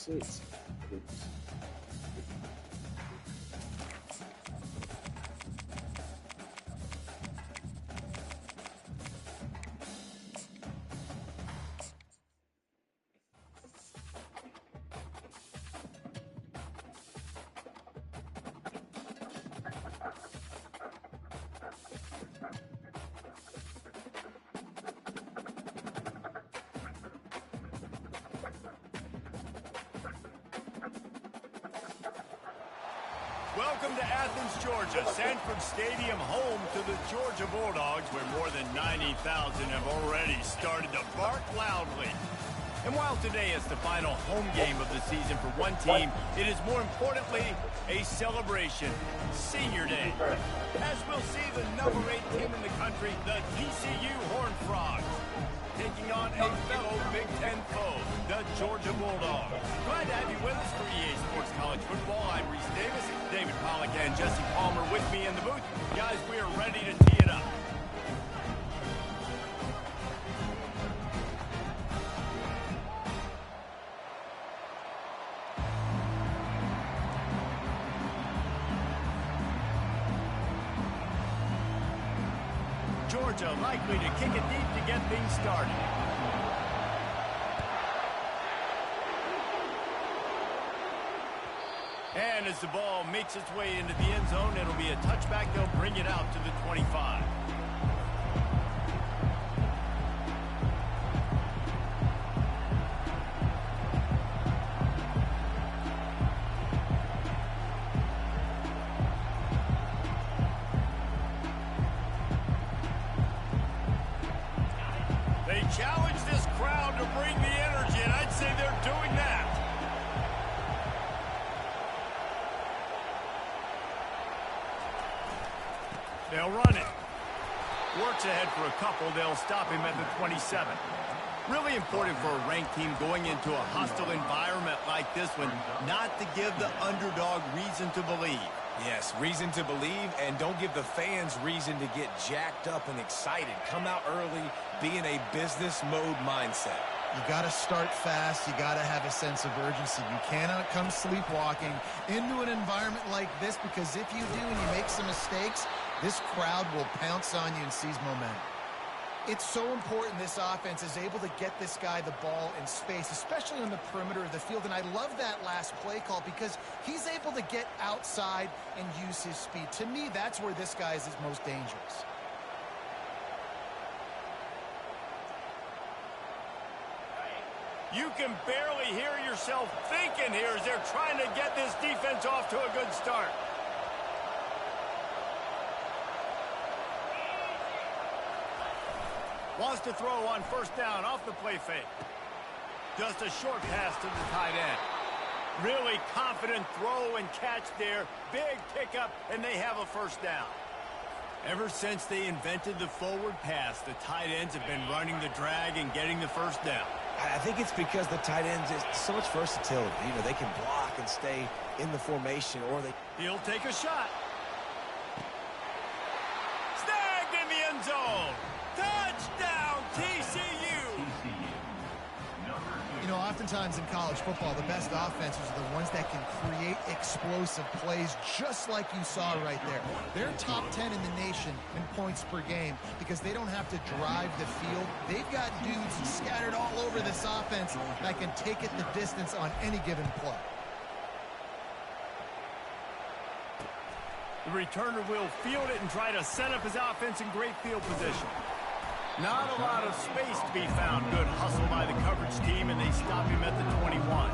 6. Welcome to Athens, Georgia, Sanford Stadium, home to the Georgia Bulldogs, where more than 90,000 have already started to bark loudly. And while today is the final home game of the season for one team, it is more importantly a celebration, Senior Day. As we'll see the number 8 team in the country, the TCU Horned Frogs, taking on a fellow Big Ten foe, the Georgia Bulldogs. Glad to have you with us for EA Sports College Football. I'm Reese Davis, David Pollack and Jesse Palmer with me in the booth. Guys, we are ready to tee it up. Georgia likely to kick it deep to get things started. And as the ball makes its way into the end zone, it'll be a touchback. They'll bring it out to the 25. They challenge this crowd to bring the energy, and I'd say they're doing that. They'll run it. Works ahead for a couple. They'll stop him at the 27. Really important for a ranked team going into a hostile environment like this one, not to give the underdog reason to believe. Yes, reason to believe, and don't give the fans reason to get jacked up and excited. Come out early, be in a business mode mindset. You got to start fast. You got to have a sense of urgency. You cannot come sleepwalking into an environment like this, because if you do and you make some mistakes, this crowd will pounce on you and seize momentum. It's so important this offense is able to get this guy the ball in space, especially on the perimeter of the field. And I love that last play call because he's able to get outside and use his speed. To me, that's where this guy is most dangerous. You can barely hear yourself thinking here as they're trying to get this defense off to a good start. Wants to throw on first down off the play fake. Just a short pass to the tight end. Really confident throw and catch there. Big pickup, and they have a first down. Ever since they invented the forward pass, the tight ends have been running the drag and getting the first down. I think it's because the tight ends is so much versatility. You know, they can block and stay in the formation, or they... He'll take a shot. Snagged in the end zone. Touchdown, TCU. You know, oftentimes in college football, the best offenses are the ones that can create explosive plays, just like you saw right there. They're top 10 in the nation in points per game because they don't have to drive the field. They've got dudes scattered all over this offense that can take it the distance on any given play. The returner will field it and try to set up his offense in great field position. Not a lot of space to be found. Good hustle by the coverage team, and they stop him at the 21.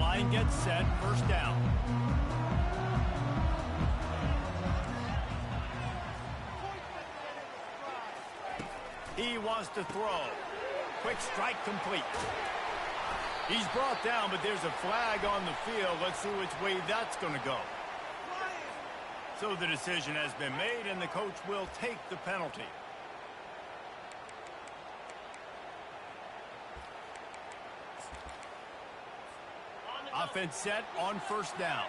Line gets set, first down. He wants to throw. Quick strike complete. He's brought down, but there's a flag on the field. Let's see which way that's going to go. So the decision has been made, and the coach will take the penalty. Offense set on first down.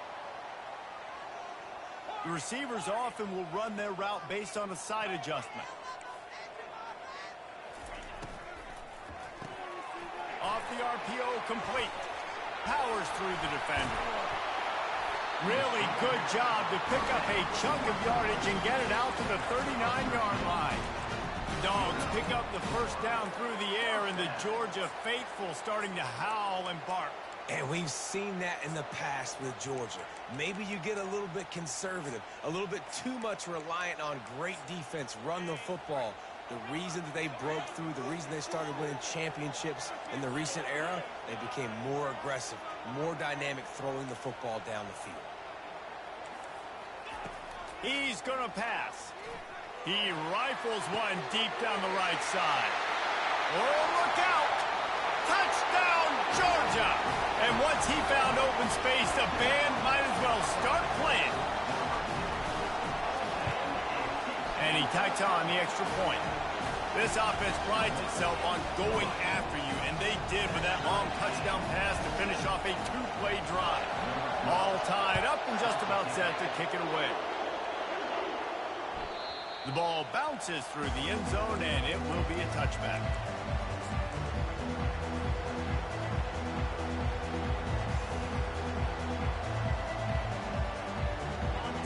The receivers often will run their route based on a side adjustment. Off the RPO, complete. Powers through the defender. Really good job to pick up a chunk of yardage and get it out to the 39-yard line. Dogs pick up the first down through the air, and the Georgia faithful starting to howl and bark. And we've seen that in the past with Georgia. Maybe you get a little bit conservative, a little bit too much reliant on great defense, run the football. The reason that they broke through, the reason they started winning championships in the recent era, they became more aggressive, more dynamic throwing the football down the field. He's going to pass. He rifles one deep down the right side. Oh, look out! Touchdown, Georgia! And once he found open space, the band might as well start playing. And he tacks on the extra point. This offense prides itself on going after you, and they did with that long touchdown pass to finish off a two-play drive. All tied up and just about set to kick it away. The ball bounces through the end zone, and it will be a touchback.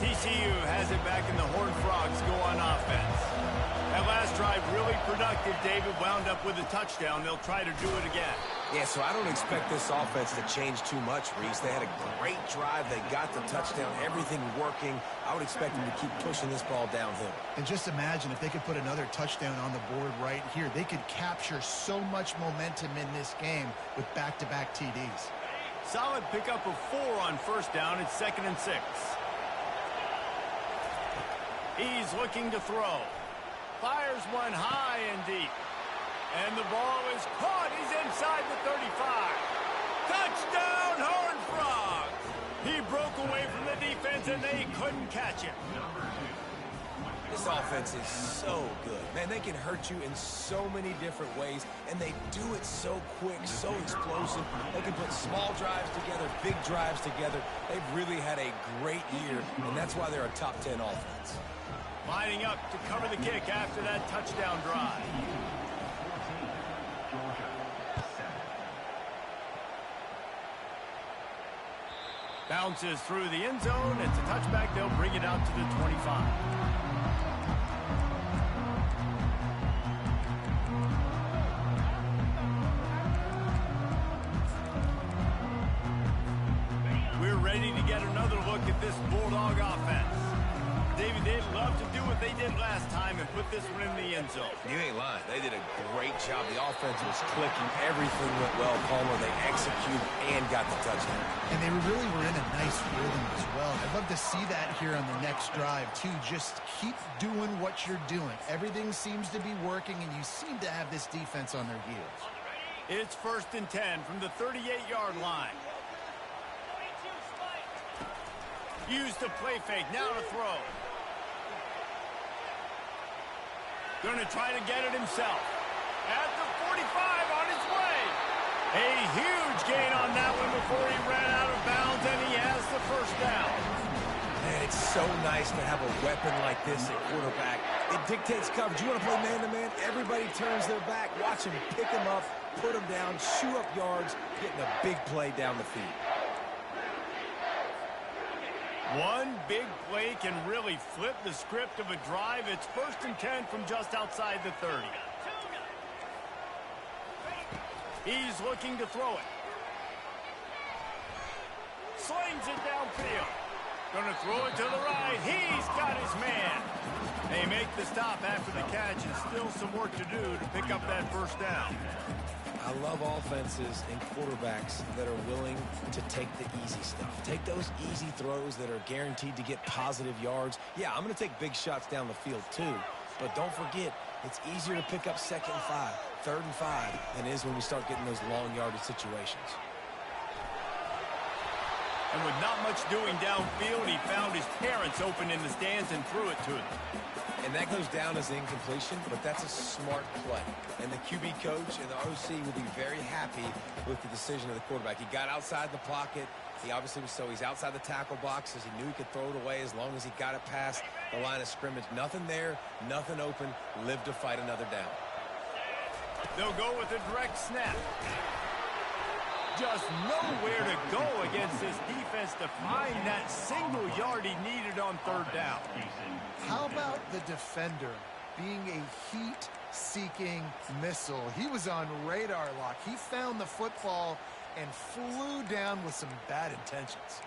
TCU has it back, and the Horned Frogs go on offense. That last drive really productive. David wound up with a touchdown. They'll try to do it again. Yeah, so I don't expect this offense to change too much, Reese. They had a great drive. They got the touchdown, everything working. I would expect them to keep pushing this ball downhill. And just imagine if they could put another touchdown on the board right here. They could capture so much momentum in this game with back-to-back TDs. Solid pickup of 4 on first down. It's 2nd and 6. He's looking to throw. Fires one high and deep. And the ball is caught. He's inside the 35. Touchdown, Horned Frogs! He broke away from the defense, and they couldn't catch him. This offense is so good. Man, they can hurt you in so many different ways, and they do it so quick, so explosive. They can put small drives together, big drives together. They've really had a great year, and that's why they're a top 10 offense. Lining up to cover the kick after that touchdown drive. Bounces through the end zone. It's a touchback. They'll bring it out to the 25. We're ready to get another look at this Bulldog offense. David, they'd love to do what they did last time and put this one in the end zone. You ain't lying. They did a great job. The offense was clicking. Everything went well, Palmer. They executed and got the touchdown. And they really were in a nice rhythm as well. I'd love to see that here on the next drive, too. Just keep doing what you're doing. Everything seems to be working, and you seem to have this defense on their heels. It's 1st and 10 from the 38-yard line. Use the play fake. Now to throw. Going to try to get it himself. At the 45, on his way. A huge gain on that one before he ran out of bounds, and he has the first down. Man, it's so nice to have a weapon like this at quarterback. It dictates coverage. You want to play man-to-man? Everybody turns their back. Watch him pick him up, put him down, shoot up yards, getting a big play down the field. One big play can really flip the script of a drive. It's 1st and 10 from just outside the 30. He's looking to throw it. Slings it downfield. Going to throw it to the right. He's got his man. They make the stop after the catch, and still some work to do to pick up that first down. I love offenses and quarterbacks that are willing to take the easy stuff. Take those easy throws that are guaranteed to get positive yards. Yeah, I'm going to take big shots down the field too. But don't forget, it's easier to pick up 2nd and 5, 3rd and 5 than it is when we start getting those long yardage situations. And with not much doing downfield, he found his parents open in the stands and threw it to them. And that goes down as incompletion, but that's a smart play. And the QB coach and the OC will be very happy with the decision of the quarterback. He got outside the pocket. He obviously was he's outside the tackle box as he knew he could throw it away as long as he got it past the line of scrimmage. Nothing there, nothing open. Live to fight another down. They'll go with a direct snap. Just nowhere to go against this defense to find that single yard he needed on third down. How about the defender being a heat-seeking missile? He was on radar lock. He found the football and flew down with some bad intentions.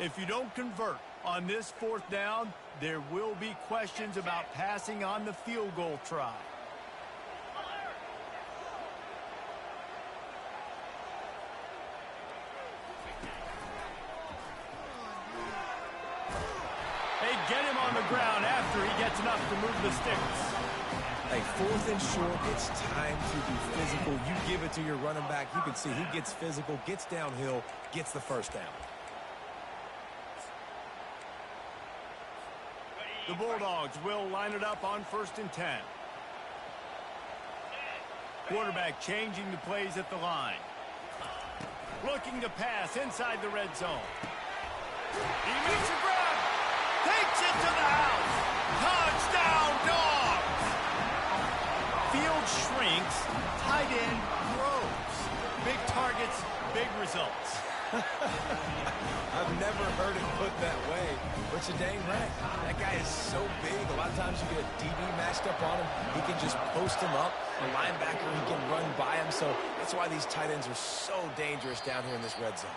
If you don't convert on this fourth down, there will be questions about passing on the field goal try. They get him on the ground after he gets enough to move the sticks. Hey, fourth and short, it's time to be physical. You give it to your running back. You can see he gets physical, gets downhill, gets the first down. The Bulldogs will line it up on 1st and 10. Quarterback changing the plays at the line. Looking to pass inside the red zone. He makes a grab. Takes it to the house. Touchdown, Dogs. Field shrinks. Tight end grows. Big targets, big results. I've never heard it put that way, but you're dang right. That guy is so big. A lot of times you get a DB matched up on him. He can just post him up. A linebacker, he can run by him. So that's why these tight ends are so dangerous down here in this red zone.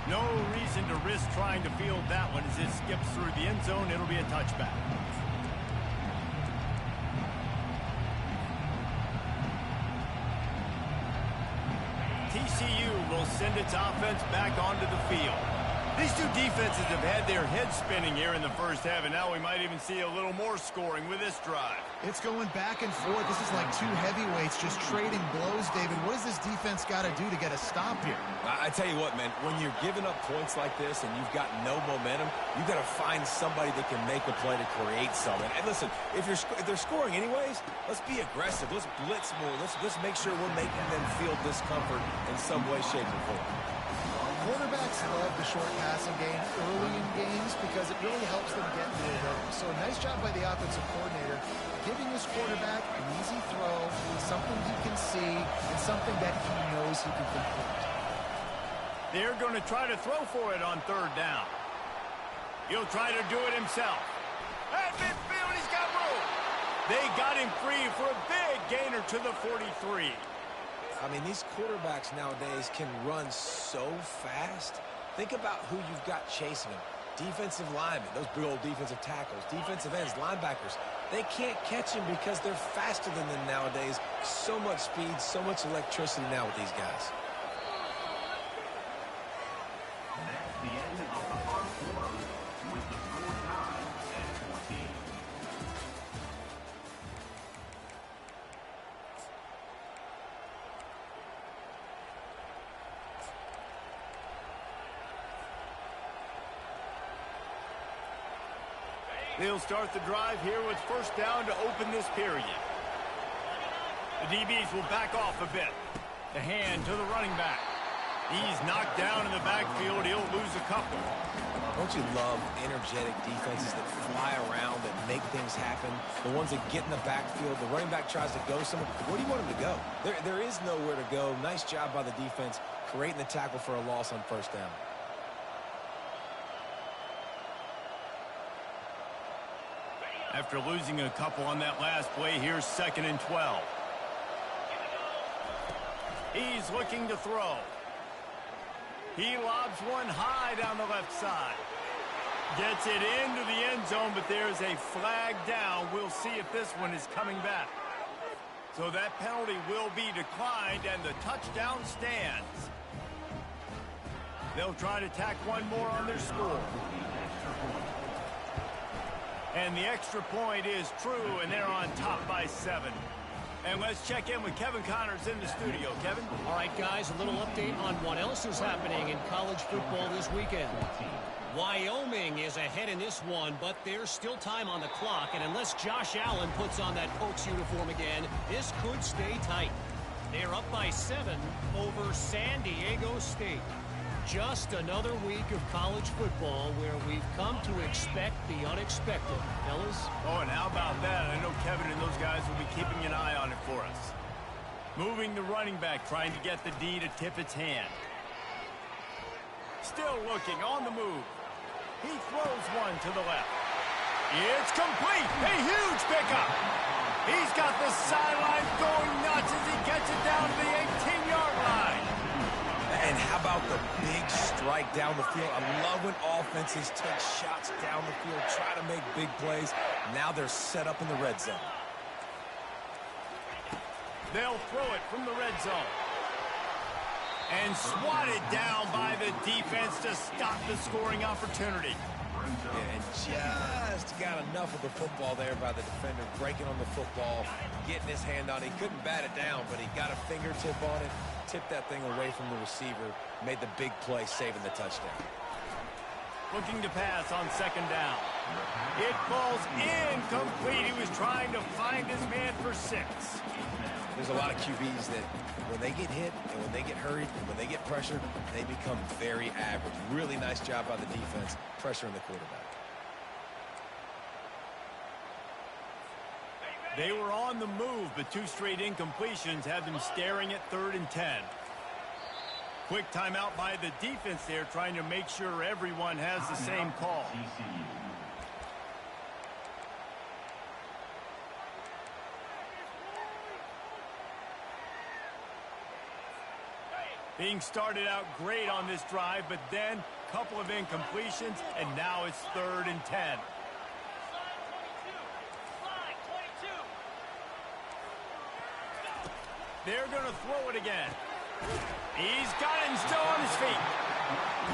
No reason to risk trying to field that one as it skips through the end zone. It'll be a touchback. TCU will send its offense back onto the field. These two defenses have had their heads spinning here in the first half, and now we might even see a little more scoring with this drive. It's going back and forth. This is like two heavyweights just trading blows, David. What does this defense got to do to get a stop here? I tell you what, man, when you're giving up points like this and you've got no momentum, you've got to find somebody that can make a play to create something. And listen, if they're scoring anyways, let's be aggressive. Let's blitz more. Let's make sure we're making them feel discomfort in some way, shape, or form. Quarterbacks love the short passing game early in games because it really helps them get into the rhythm. So nice job by the offensive coordinator giving his quarterback an easy throw, something he can see, and something that he knows he can complete. They're going to try to throw for it on third down. He'll try to do it himself. At midfield, he's got room. They got him free for a big gainer to the 43. I mean, these quarterbacks nowadays can run so fast. Think about who you've got chasing them. Defensive linemen, those big old defensive tackles, defensive ends, linebackers. They can't catch him because they're faster than them nowadays. So much speed, so much electricity now with these guys. That's the end of the first quarter with the score tied at 14. They'll start the drive here with first down to open this period. The DBs will back off a bit. The hand to the running back. He's knocked down in the backfield. He'll lose a couple. Don't you love energetic defenses that fly around, that make things happen? The ones that get in the backfield, the running back tries to go somewhere. Where do you want him to go? There is nowhere to go. Nice job by the defense creating the tackle for a loss on first down. After losing a couple on that last play, here's 2nd and 12. He's looking to throw. He lobs one high down the left side. Gets it into the end zone, but there's a flag down. We'll see if this one is coming back. So that penalty will be declined, and the touchdown stands. They'll try to tack one more on their score. And the extra point is true, and they're on top by 7. And let's check in with Kevin Connors in the studio. Kevin? All right, guys, a little update on what else is happening in college football this weekend. Wyoming is ahead in this one, but there's still time on the clock, and unless Josh Allen puts on that Pokes uniform again, this could stay tight. They're up by 7 over San Diego State. Just another week of college football where we've come to expect the unexpected. Fellas? Oh, and how about that? I know Kevin and those guys will be keeping an eye on it for us. Moving the running back, trying to get the D to tip its hand. Still looking, on the move. He throws one to the left. It's complete. A huge pickup. He's got the sidelines going nuts as he gets it down to the 18-yard line. And how about the big strike down the field? I love when offenses take shots down the field, try to make big plays. Now they're set up in the red zone. They'll throw it from the red zone. And swatted down by the defense to stop the scoring opportunity. Yeah, and just got enough of the football there by the defender, breaking on the football, getting his hand on it. He couldn't bat it down, but he got a fingertip on it, tipped that thing away from the receiver, made the big play, saving the touchdown. Looking to pass on second down. It falls incomplete. He was trying to find his man for 6. There's a lot of QBs that when they get hit and when they get hurried and when they get pressured, they become very average. Really nice job by the defense, pressuring the quarterback. They were on the move, but 2 straight incompletions had them staring at 3rd and 10. Quick timeout by the defense there, trying to make sure everyone has the same call. Being started out great on this drive, but then a couple of incompletions, and now it's 3rd and 10. They're going to throw it again. He's got him still on his feet.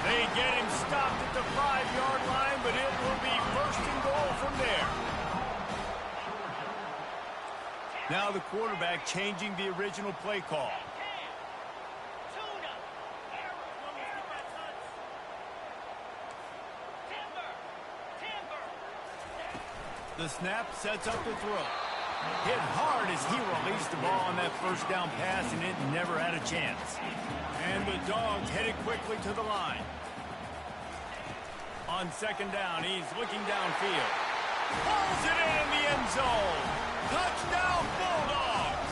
They get him stopped at the 5-yard line, but it will be 1st and goal from there. Now the quarterback changing the original play call. The snap sets up the throw. Hit hard as he released the ball on that 1st down pass, and it never had a chance. And the Dogs headed quickly to the line. On 2nd down, he's looking downfield. Pulls it in the end zone. Touchdown, Bulldogs!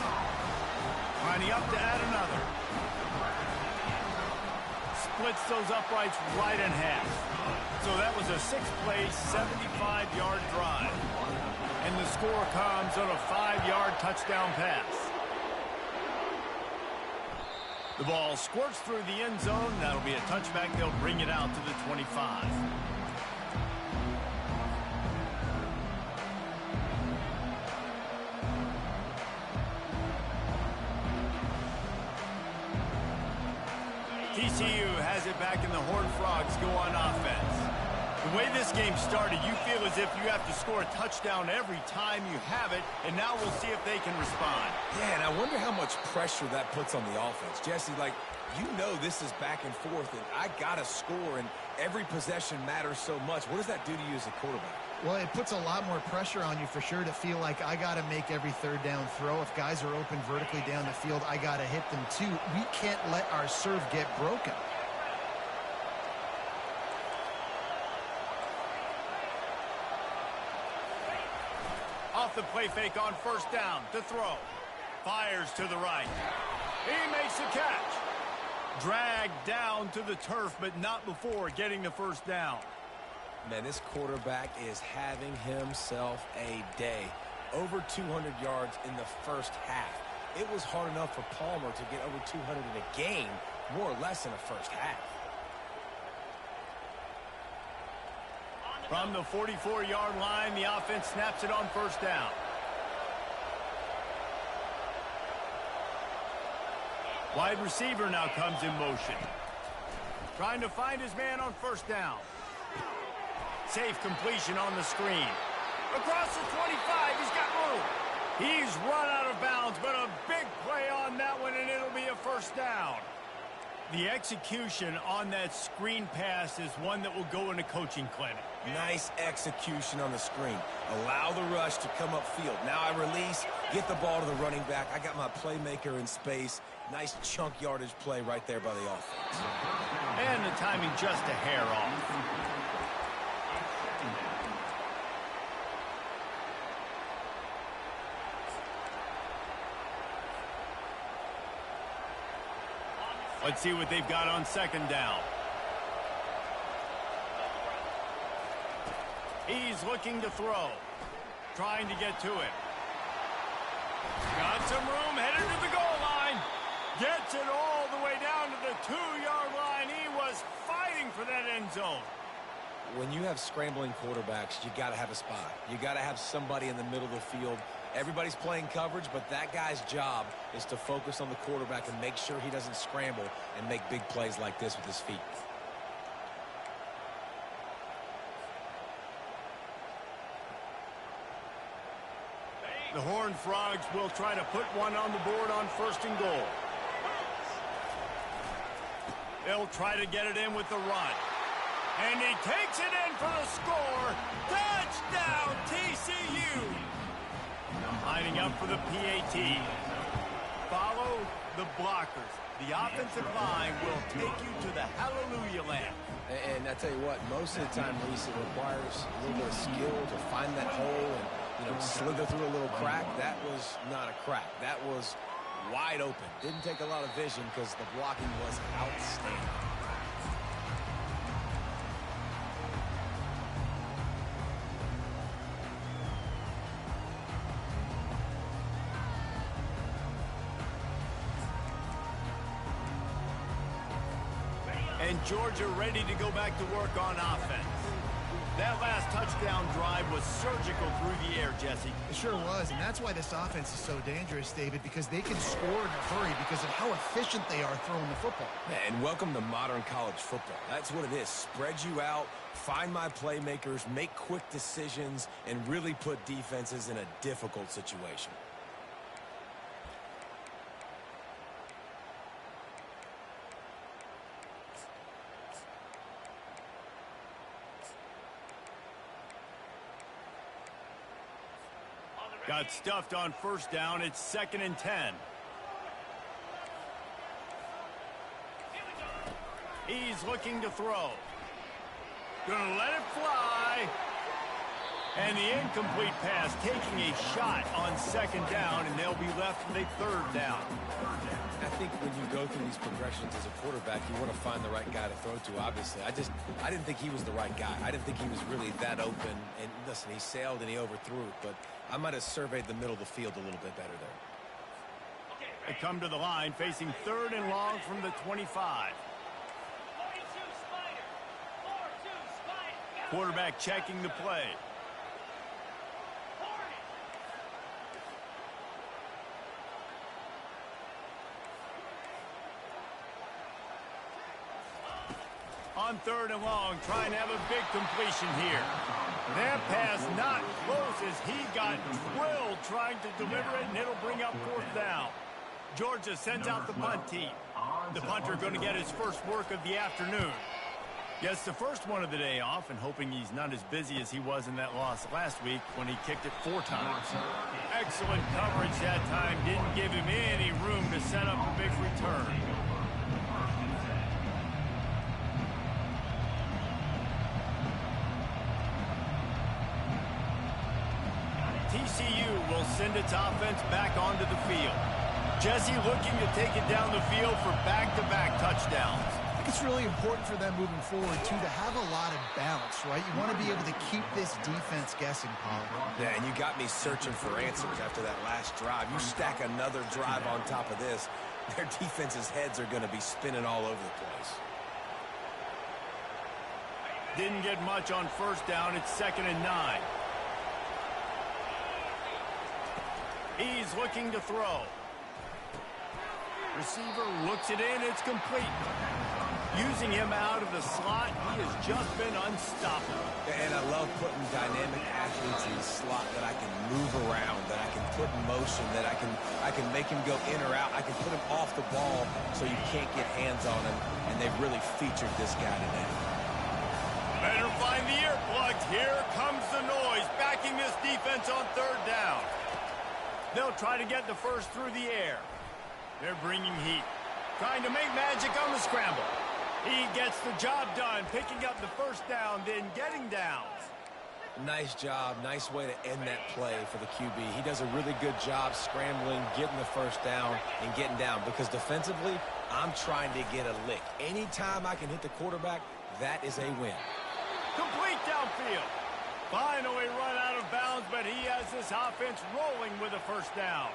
Lining up to add another. Splits those uprights right in half. So that was a 6-play, 75-yard drive. And the score comes on a 5-yard touchdown pass. The ball squirts through the end zone. That'll be a touchback. They'll bring it out to the 25. TCU has it back, and the Horned Frogs go on offense. The way this game started, you feel as if you have to score a touchdown every time you have it, and now we'll see if they can respond. Yeah, and I wonder how much pressure that puts on the offense. Jesse, like, you know this is back and forth, and I got to score, and every possession matters so much. What does that do to you as a quarterback? Well, it puts a lot more pressure on you for sure to feel like I got to make every 3rd down throw. If guys are open vertically down the field, I got to hit them too. We can't let our serve get broken. Off the play fake on 1st down to throw. Fires to the right. He makes the catch. Dragged down to the turf, but not before getting the 1st down. Man, this quarterback is having himself a day. Over 200 yards in the 1st half. It was hard enough for Palmer to get over 200 in a game, more or less in the 1st half. From the 44-yard line, the offense snaps it on 1st down. Wide receiver now comes in motion. Trying to find his man on 1st down. Safe completion on the screen. Across the 25, he's got room. He's run out of bounds, but a big play on that one, and it'll be a first down. The execution on that screen pass is one that will go in a coaching clinic. Nice execution on the screen. Allow the rush to come upfield. Now I release, get the ball to the running back. I got my playmaker in space. Nice chunk yardage play right there by the offense. And the timing just a hair off. Let's see what they've got on second down. He's looking to throw. Trying to get to it. Got some room, headed to the goal line. Gets it all the way down to the 2-yard line. He was fighting for that end zone. When you have scrambling quarterbacks, you got to have a spot. You got to have somebody in the middle of the field. Everybody's playing coverage, but that guy's job is to focus on the quarterback and make sure he doesn't scramble and make big plays like this with his feet. The Horned Frogs will try to put one on the board on first and goal. They'll try to get it in with the run. And he takes it in for the score. Touchdown, TCU. Lining up for the PAT. Follow the blockers. The offensive line will take you to the hallelujah land. And I tell you what, most of the time, Reese, it requires a little bit of skill to find that hole and, slither through a little crack. That was not a crack. That was wide open. Didn't take a lot of vision because the blocking was outstanding. And Georgia ready to go back to work on offense. That last touchdown drive was surgical through the air, Jesse. It sure was, and that's why this offense is so dangerous, David, because they can score in a hurry because of how efficient they are throwing the football. And welcome to modern college football. That's what it is. Spread you out, find my playmakers, make quick decisions, and really put defenses in a difficult situation. Got stuffed on first down. It's 2nd and 10. He's looking to throw. Gonna let it fly. And the incomplete pass taking a shot on 2nd down, and they'll be left with a 3rd down. I think when you go through these progressions as a quarterback, you want to find the right guy to throw to, obviously. I didn't think he was the right guy. I didn't think he was really that open. And listen, he sailed and he overthrew it, but I might have surveyed the middle of the field a little bit better there. They come to the line facing 3rd and long from the 25. Quarterback checking the play. On 3rd and long, trying to have a big completion here. That pass not close as he got drilled trying to deliver it, and it'll bring up 4th down. Georgia sends out the punt team. The punter going to get his first work of the afternoon. Gets the first one of the day off, and hoping he's not as busy as he was in that loss last week when he kicked it 4 times. Excellent coverage that time. Didn't give him any room to set up a big return. TCU will send its offense back onto the field. Jesse looking to take it down the field for back-to-back touchdowns. I think it's really important for them moving forward, too, to have a lot of balance, right? You want to be able to keep this defense guessing, Pollard. Yeah, and you got me searching for answers after that last drive. You stack another drive on top of this, their defense's heads are going to be spinning all over the place. Didn't get much on first down. It's 2nd and 9. He's looking to throw. Receiver looks it in. It's complete. Using him out of the slot, he has just been unstoppable. And I love putting dynamic athletes in move around, that I can put in motion, that I can make him go in or out. I can put him off the ball so you can't get hands on him, and they've really featured this guy today. Better find the earplugs. Here comes the noise, backing this defense on third down. They'll try to get the first through the air. They're bringing heat, trying to make magic on the scramble. He gets the job done, picking up the first down, then getting down. Nice job. Nice way to end that play for the QB. He does a really good job scrambling, getting the first down, and getting down. Because defensively, I'm trying to get a lick. Anytime I can hit the quarterback, that is a win. Complete downfield. Finally run out of bounds, but he has this offense rolling with a first down.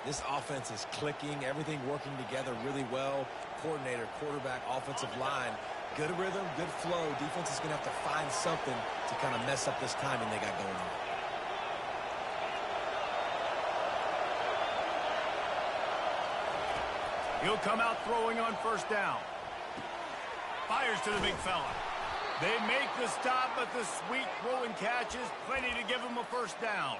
This offense is clicking, everything working together really well. Coordinator, quarterback, offensive line, good rhythm, good flow. Defense is going to have to find something to kind of mess up this timing they got going on. He'll come out throwing on first down. Fires to the big fella. They make the stop, but the sweet throwing catch is plenty to give him a first down.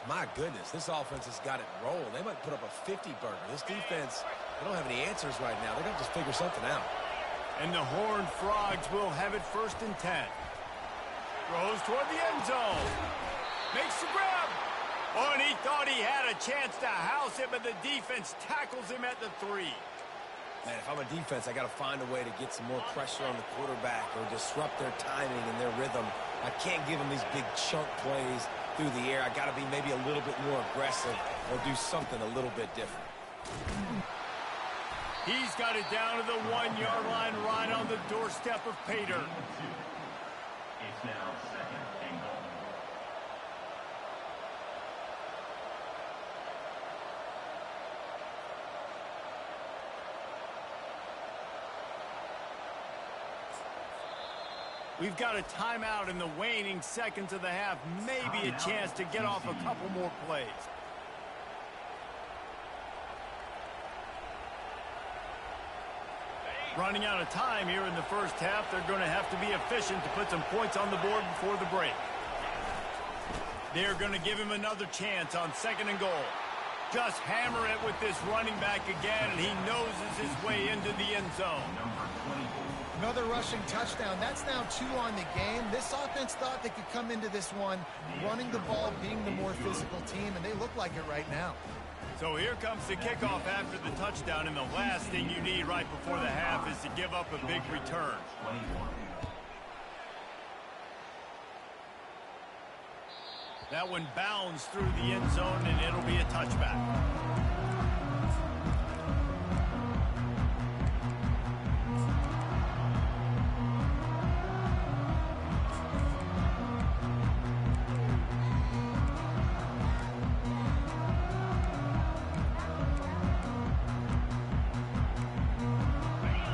My goodness, this offense has got it rolling. They might put up a 50-burger. This defense, they don't have any answers right now. They're going to just figure something out. And the Horned Frogs will have it 1st and 10. Throws toward the end zone. Makes the grab. Oh, and he thought he had a chance to house it, but the defense tackles him at the 3. Man, if I'm a defense, I got to find a way to get some more pressure on the quarterback or disrupt their timing and their rhythm. I can't give them these big chunk plays through the air. I got to be maybe a little bit more aggressive or do something a little bit different. He's got it down to the 1-yard line, right on the doorstep of Pater. It's now 2nd and goal. We've got a timeout in the waning seconds of the half. Maybe a chance to get off a couple more plays. Running out of time here in the first half. They're going to have to be efficient to put some points on the board before the break. They're going to give him another chance on 2nd and goal. Just hammer it with this running back again, and he noses his way into the end zone. Another rushing touchdown. That's now 2 on the game. This offense thought they could come into this one running the ball, being the more physical team, and they look like it right now. So here comes the kickoff after the touchdown, and the last thing you need right before the half is to give up a big return. That one bounds through the end zone, and it'll be a touchback.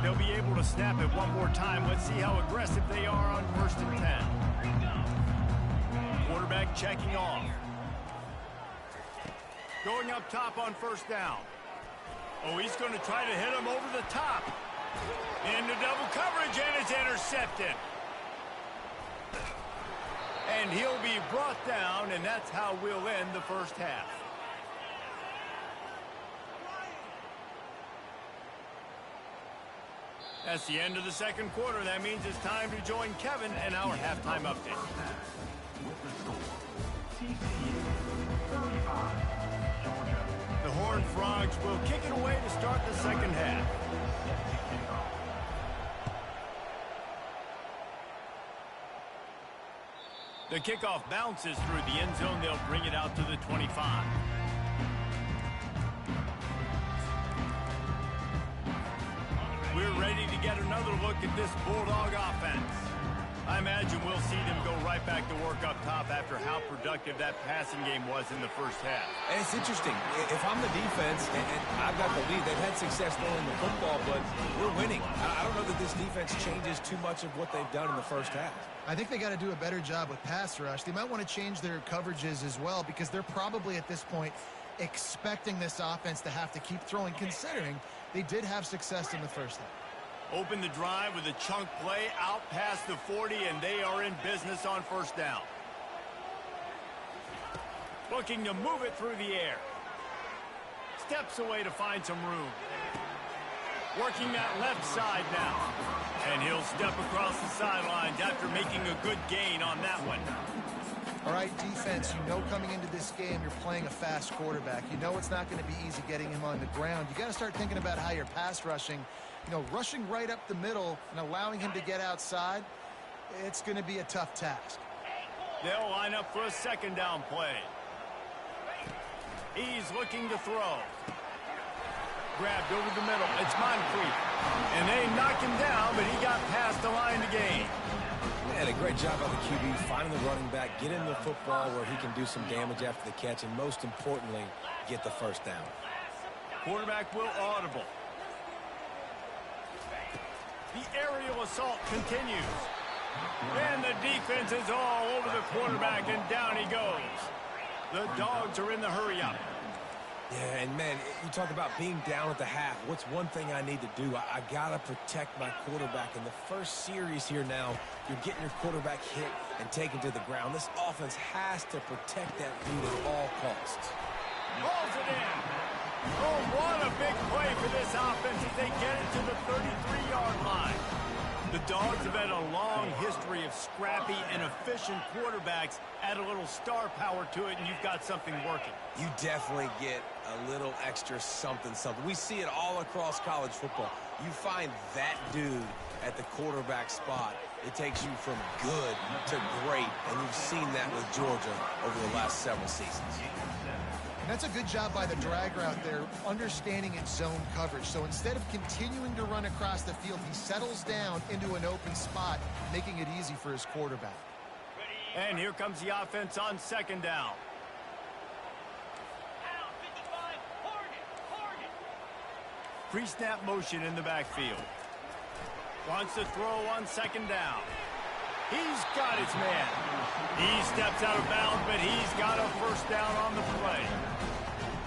They'll be able to snap it one more time. Let's see how aggressive they are on 1st and 10. Quarterback checking off. Going up top on 1st down. Oh, he's going to try to hit him over the top. Into double coverage, and it's intercepted. And he'll be brought down, and that's how we'll end the first half. That's the end of the second quarter. That means it's time to join Kevin and our halftime update. With the score, TCU 35, Georgia. The Horned Frogs will kick it away to start the second half. The kickoff bounces through the end zone. They'll bring it out to the 25. We're ready to get another look at this Bulldog offense. I imagine we'll see them go right back to work up top after how productive that passing game was in the first half. And it's interesting. If I'm the defense, and I've got the lead, they've had success throwing the football, but we're winning. I don't know that this defense changes too much of what they've done in the first half. I think they got to do a better job with pass rush. They might want to change their coverages as well, because they're probably at this point expecting this offense to have to keep throwing, considering they did have success in the first half. Open the drive with a chunk play out past the 40, and they are in business on 1st down. Looking to move it through the air. Steps away to find some room. Working that left side now. And he'll step across the sidelines after making a good gain on that one. All right, defense, you know coming into this game you're playing a fast quarterback. You know it's not going to be easy getting him on the ground. You got to start thinking about how you're pass rushing. You know, rushing right up the middle and allowing him to get outside, it's going to be a tough task. They'll line up for a second down play. He's looking to throw. Grabbed over the middle. It's Moncrief. And they knock him down, but he got past the line to gain. Man, a great job by the QB finding the running back, get him the football where he can do some damage after the catch, and most importantly, get the first down. Quarterback will audible. The aerial assault continues. And the defense is all over the quarterback, and down he goes. The Dogs are in the hurry-up. Yeah, and man, you talk about being down at the half. What's one thing I need to do? I got to protect my quarterback. In the first series here now, you're getting your quarterback hit and taken to the ground. This offense has to protect that dude at all costs. Rolls it in. Oh, what a big play for this offense as they get it to the 33-yard line. The Dogs have had a long history of scrappy and efficient quarterbacks. Add a little star power to it, and you've got something working. You definitely get a little extra something. We see it all across college football. You find that dude at the quarterback spot, it takes you from good to great, and you've seen that with Georgia over the last several seasons. And that's a good job by the drag route there, understanding its zone coverage. So instead of continuing to run across the field, he settles down into an open spot, making it easy for his quarterback. And here comes the offense on second down. Pre-snap motion in the backfield. Wants to throw on second down. He's got his man. He steps out of bounds, but he's got a first down on the play.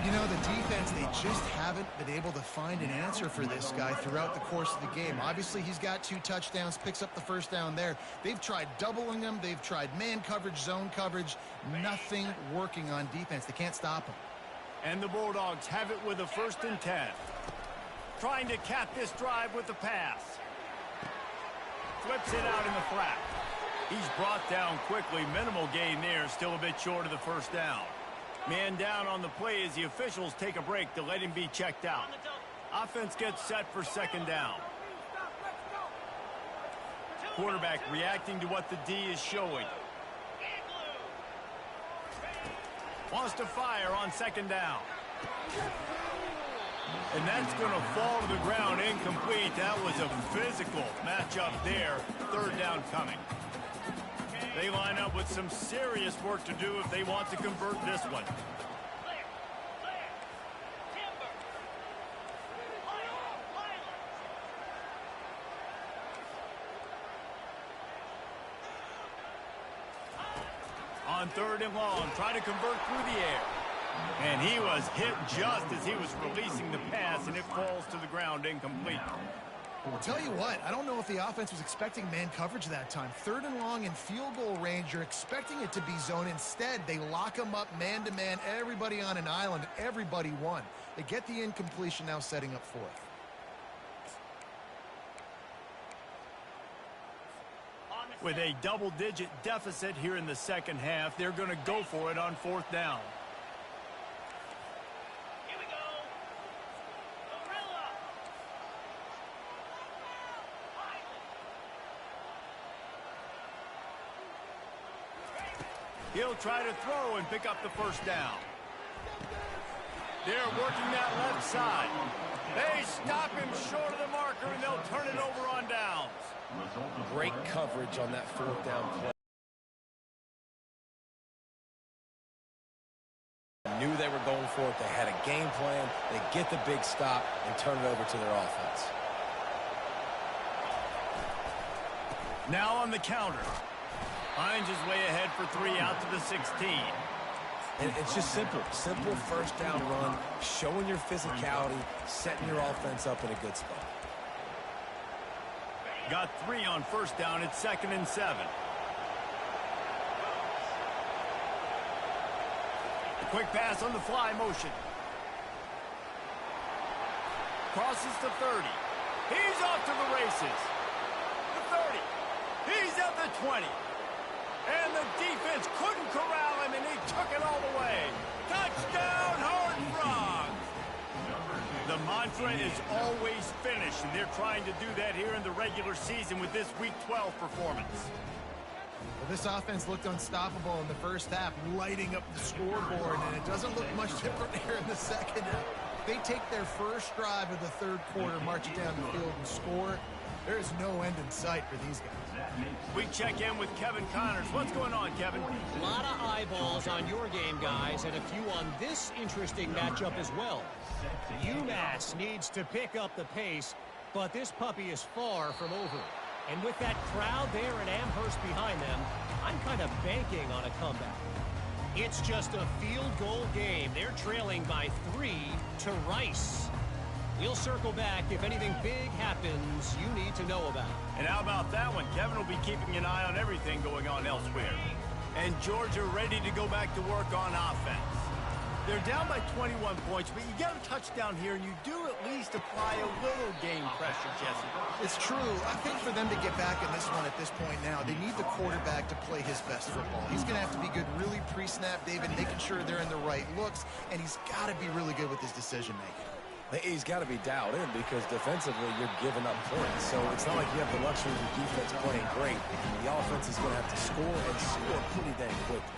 You know, the defense, they just haven't been able to find an answer for this guy throughout the course of the game. Obviously, he's got 2 touchdowns, picks up the first down there. They've tried doubling him. They've tried man coverage, zone coverage. Nothing working on defense. They can't stop him. And the Bulldogs have it with a 1st and 10. Trying to cap this drive with the pass. Flips it out in the flat. He's brought down quickly. Minimal gain there. Still a bit short of the first down. Man down on the play as the officials take a break to let him be checked out. Offense gets set for second down. Quarterback reacting to what the D is showing. Wants to fire on second down. And that's going to fall to the ground incomplete. That was a physical matchup there. Third down coming. They line up with some serious work to do if they want to convert this one. On 3rd and long, trying to convert through the air. And he was hit just as he was releasing the pass, and it falls to the ground incomplete. I'll tell you what, I don't know if the offense was expecting man coverage that time. 3rd and long in field goal range, you're expecting it to be zone. Instead, they lock him up man-to-man, everybody on an island, everybody won. They get the incompletion, now setting up 4th. With a double-digit deficit here in the second half, they're going to go for it on 4th down. He'll try to throw and pick up the first down. They're working that left side. They stop him short of the marker, and they'll turn it over on downs. Great coverage on that 4th down play. Knew they were going for it. They had a game plan. They get the big stop and turn it over to their offense. Now on the counter. Finds his way ahead for 3 out to the 16. And it's just simple. Simple first down run, showing your physicality, setting your offense up in a good spot. Got 3 on first down. It's 2nd and 7. quick pass on the fly motion. Crosses to 30. He's off to the races. The 30. He's at the 20. And the defense couldn't corral him, and he took it all the way. Touchdown, Horned Frogs! The mantra is always finish, and they're trying to do that here in the regular season with this Week 12 performance. Well, this offense looked unstoppable in the first half, lighting up the scoreboard, and it doesn't look much different here in the second half. They take their first drive of the third quarter, march it down the field and score. There is no end in sight for these guys. We check in with Kevin Connors. What's going on, Kevin? A lot of eyeballs on your game, guys, and a few on this interesting matchup as well. UMass needs to pick up the pace, but this puppy is far from over. And with that crowd there at Amherst behind them, I'm kind of banking on a comeback. It's just a field goal game. They're trailing by 3 to Rice. We'll circle back if anything big happens you need to know about. And how about that one? Kevin will be keeping an eye on everything going on elsewhere. And Georgia ready to go back to work on offense. They're down by 21 points, but you get a touchdown here, and you do at least apply a little game pressure, Jesse. It's true. I think for them to get back in this one at this point now, they need the quarterback to play his best football. He's going to have to be good really pre-snap, David, making sure they're in the right looks, and he's got to be really good with his decision-making. He's got to be dialed in because defensively you're giving up points. So it's not like you have the luxury of the defense playing great. The offense is going to have to score and score pretty dang quickly.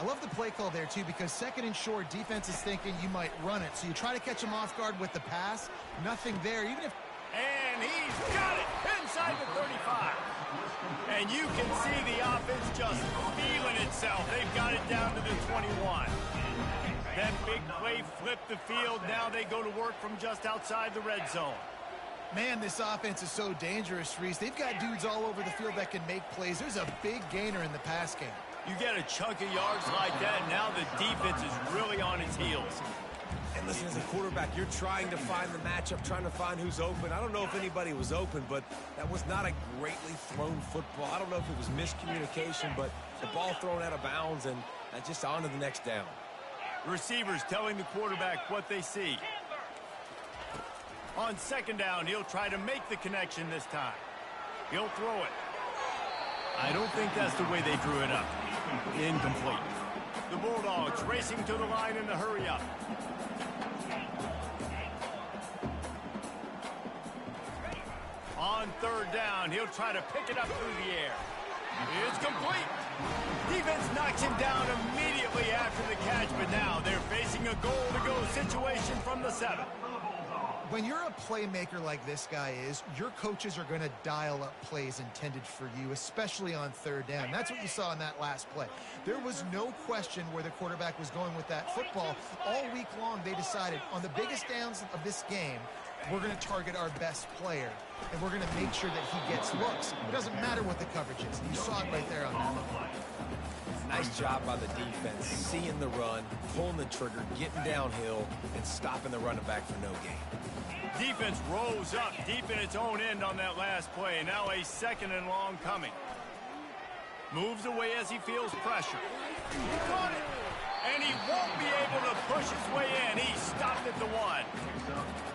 I love the play call there, too, because second and short, defense is thinking you might run it. So you try to catch him off guard with the pass. Nothing there, even if... And he's got it inside the 35. And you can see the offense just feeling itself. They've got it down to the 21. That big play flipped the field. Now they go to work from just outside the red zone. Man, this offense is so dangerous, Reese. They've got dudes all over the field that can make plays. There's a big gainer in the pass game. You get a chunk of yards like that, and now the defense is really on its heels. And listen, as a quarterback, you're trying to find the matchup, trying to find who's open. I don't know if anybody was open, but that was not a greatly thrown football. I don't know if it was miscommunication, but the ball thrown out of bounds and just on to the next down. Receivers telling the quarterback what they see. On second down, he'll try to make the connection this time. He'll throw it. I don't think that's the way they drew it up. Incomplete. The Bulldogs racing to the line in the hurry up. On third down, he'll try to pick it up through the air. It's complete. Defense knocks him down immediately after the catch, but now they're facing a goal-to-go situation from the 7. When you're a playmaker like this guy is, your coaches are going to dial up plays intended for you, especially on third down. That's what you saw in that last play. There was no question where the quarterback was going with that football. All week long, they decided on the biggest downs of this game, we're going to target our best player, and we're going to make sure that he gets looks. It doesn't matter what the coverage is. You saw it right there on that play. Nice job by the defense, seeing the run, pulling the trigger, getting downhill, and stopping the running back for no gain. Defense rose up deep in its own end on that last play. Now a second and long coming. Moves away as he feels pressure. He caught it. And he won't be able to push his way in. He stopped at the 1.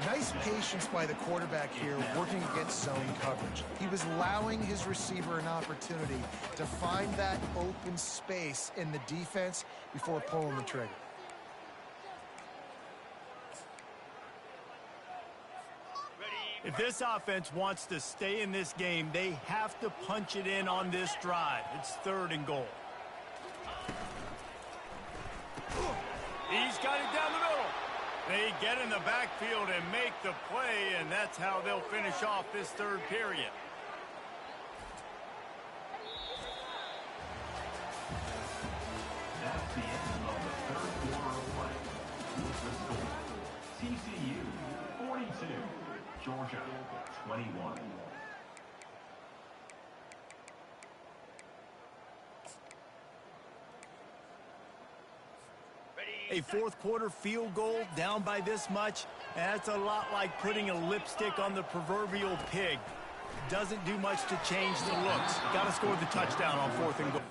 Nice patience by the quarterback here working against zone coverage. He was allowing his receiver an opportunity to find that open space in the defense before pulling the trigger. If this offense wants to stay in this game, they have to punch it in on this drive. It's third and goal. He's got it down the middle. They get in the backfield and make the play, and that's how they'll finish off this third period. That's the end of the third quarter of play. With the score, TCU 42, Georgia 21. A fourth quarter field goal down by this much, that's a lot like putting a lipstick on the proverbial pig. Doesn't do much to change the looks. Got to score the touchdown on 4th and goal.